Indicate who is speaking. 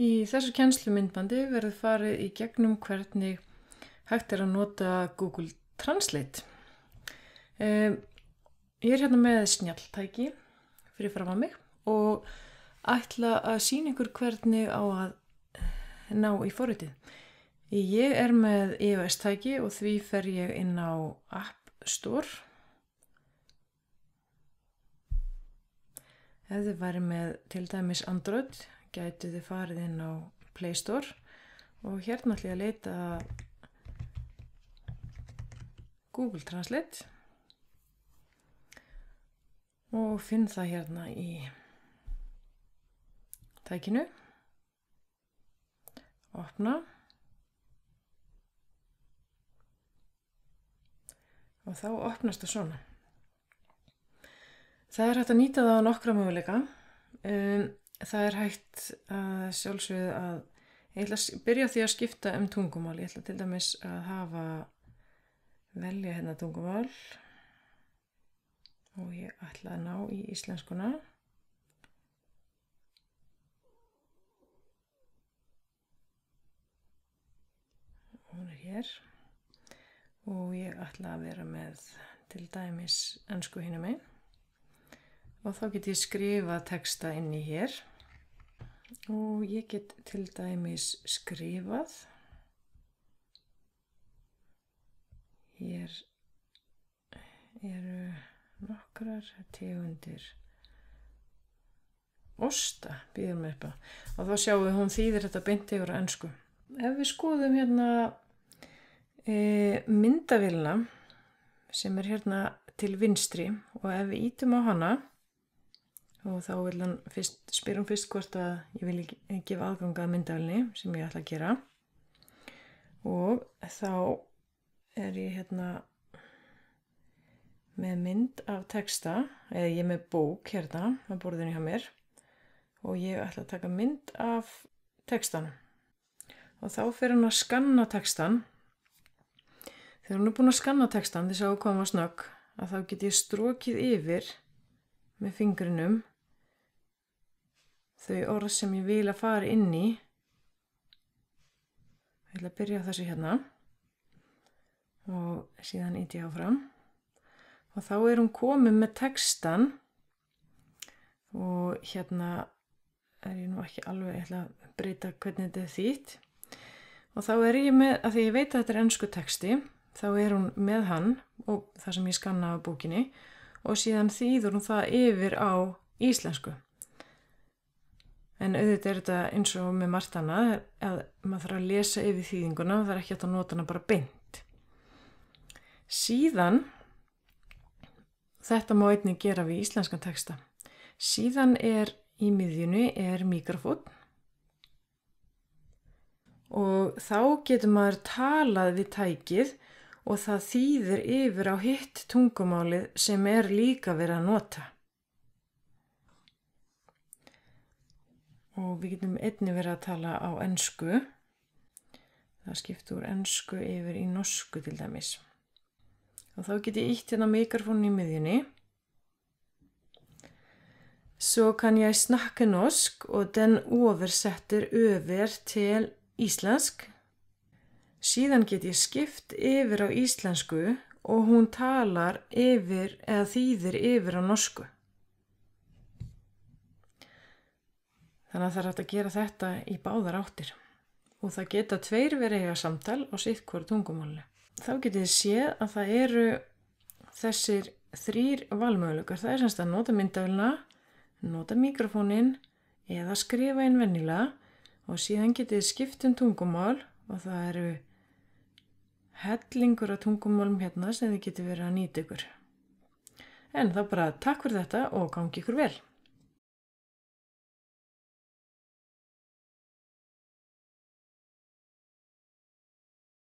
Speaker 1: Í þessu kennslumyndbandi verður farið í gegnum hvernig hægt að nota Google Translate. Ég hérna með snjalltæki fyrir fram að mig og ætla að sýna ykkur hvernig á að ná í forritið. Ég með iOS-tæki og því fer ég inn á App Store. Ef þið væri með til dæmis Android, gætu þið farið inn á Play Store og hérna ætla ég að leita Google Translate og finn það hérna í tækinu. Opna. Og þá opnast það svona. Það hægt að nýta það á nokkra möguleika. Það hægt að sjálfsögðu að ég ætla að byrja á því að skipta tungumál. Ég ætla til dæmis að velja hérna tungumál og ég ætla að ná í íslenskuna. Hún hér og ég ætla að vera með til dæmis ensku hinum megin og þá get ég skrifað texta inn í hér og ég get til dæmis skrifað hér eru nokkrar tegundir osta býðum upp á og þá sjáum við hún þýðir þetta beint yfir á ensku. Ef við skoðum hérna myndavélina sem hérna til vinstri og ef við ítum á hana og þá spyr hún fyrst hvort að ég vil gefa aðgang að myndavélinni sem ég ætla að gera og þá ég hérna með mynd af texta eða ég með bók hérna á borðinu hjá mér og ég ætla að taka mynd af textanum. Og þá fer hann að skanna textan. Þegar hann búin að skanna textan, þið sáu hvað hann var snögg, að þá get ég strokið yfir með fingrinum þau orð sem ég vil að fara inn í. Ég ætla að byrja á þessu hérna og síðan ýti ég áfram. Og þá hún komin með textan og hérna ég nú ekki alveg, ég ætla að breyta hvernig þetta þýtt. Og þá ég með, að því ég veit að þetta ensku texti, þá hún með hann og það sem ég skanna á bókinni og síðan þýður hún það yfir á íslensku. En auðvitað þetta eins og með margt annað að maður þarf að lesa yfir þýðinguna og það ekki hægt að nota hana bara beint. Síðan, þetta má einnig gera við íslenskan texta, síðan í miðjunni míkrafónn. Og þá getur maður talað við tækið og það þýðir yfir á hitt tungumálið sem líka verið að nota. Og við getum einnig verið að tala á ensku. Það skiptir úr ensku yfir í norsku til dæmis. Og þá get ég ýtt hérna mikrofónn í miðjunni. Så kan jeg snakke norsk og den oversetter över til íslensk. Síðan get ég skipt yfir á íslensku og hún talar yfir eða þýðir yfir á norsku. Þannig að það hægt að gera þetta í báðar áttir. Og það geta tveir verið eiga samtal á sitt hvoru tungumáli. Þá getið þið séð að það þessir 3 valmöguleikar. Það semst að nota myndavélina, nota mikrofóninn eða skrifa inn venjulega. Og síðan getið skipt tungumál og það hellingur af tungumálum hérna sem þið getið verið að nýta ykkur. En þá bara takk fyrir þetta og gangi ykkur vel.